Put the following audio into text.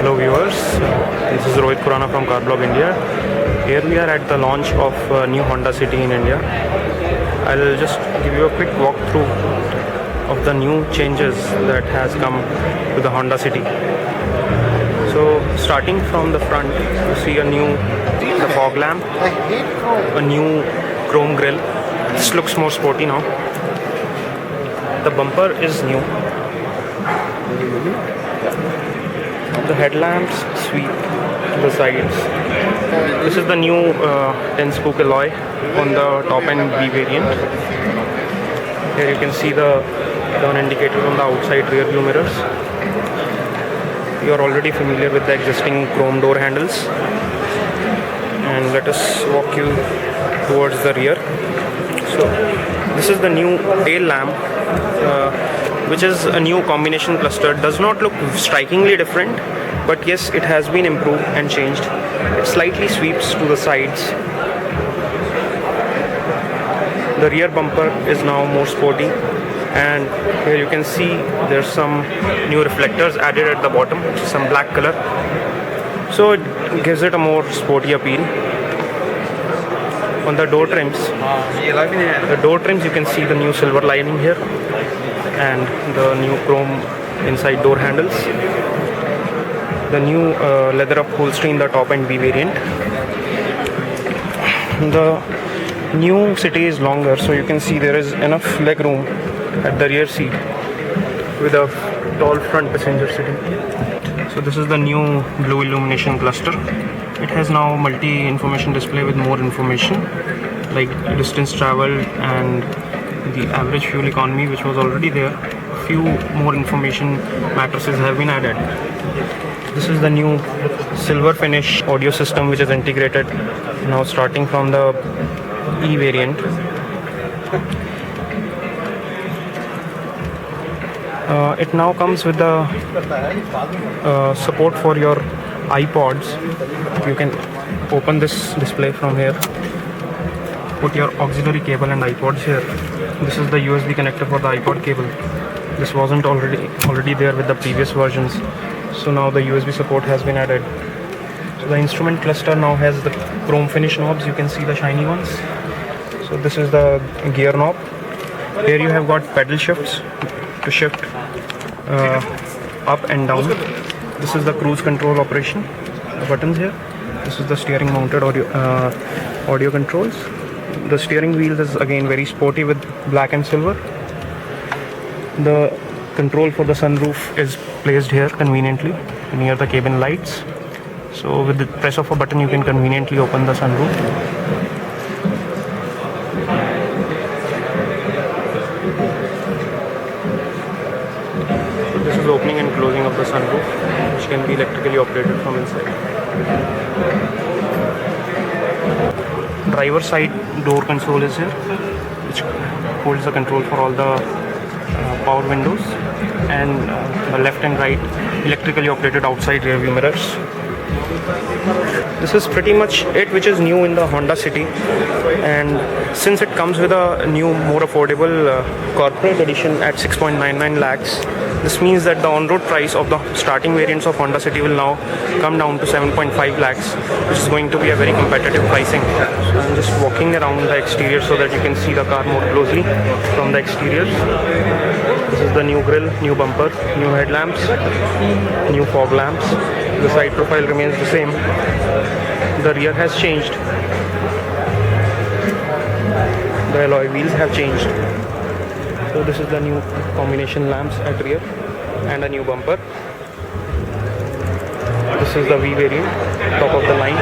Hello viewers, this is Rohit Khurana from Carblog India. Here we are at the launch of new Honda City in India. I'll just give you a quick walkthrough of the new changes that has come to the Honda City. So starting from the front, you see the fog lamp, a new chrome grille. This looks more sporty now. The bumper is new. The headlamps sweep to the sides. This is the new 10-spoke alloy on the top end B variant. Here you can see the turn indicators on the outside rear view mirrors. You are already familiar with the existing chrome door handles. And let us walk you towards the rear. So this is the new tail lamp, which is a new combination cluster. Does not look strikingly different, but yes, it has been improved and changed. It slightly sweeps to the sides. The rear bumper is now more sporty, and here you can see there's some new reflectors added at the bottom, some black color, so it gives it a more sporty appeal. On the door trims, you can see the new silver lining here and the new chrome inside door handles. The new leather upholstery in the top end B variant. The new City is longer, so you can see there is enough leg room at the rear seat with a tall front passenger sitting. So this is the new blue illumination cluster. It has now multi-information display with more information like distance traveled and the average fuel economy, which was already there. A few more information matrices have been added. This is the new silver finish audio system, which is integrated now starting from the E variant. It now comes with the support for your iPods. You can open this display from here, put your auxiliary cable and iPods here. This is the USB connector for the iPod cable. This wasn't already there with the previous versions, so now the USB support has been added. So the instrument cluster now has the chrome finish knobs. You can see the shiny ones. So this is the gear knob. Here you have got pedal shifts to shift up and down. This is the cruise control operation, the buttons here. This is the steering mounted audio controls. The steering wheel is again very sporty with black and silver. The control for the sunroof is placed here conveniently near the cabin lights. So with the press of a button you can conveniently open the sunroof. This is opening and closing of the sunroof, which can be electrically operated from inside. Driver side door console is here, which holds the control for all the power windows, and the left and right electrically operated outside rear view mirrors. This is pretty much it which is new in the Honda City, and since it comes with a new more affordable corporate edition at 6.99 lakhs, this means that the on-road price of the starting variants of Honda City will now come down to 7.5 lakhs, which is going to be a very competitive pricing. So I'm just walking around the exterior so that you can see the car more closely from the exterior. This is the new grille, new bumper, new headlamps, new fog lamps. The side profile remains the same. The rear has changed. The alloy wheels have changed. So this is the new combination lamps at rear and a new bumper. This is the V variant, top of the line.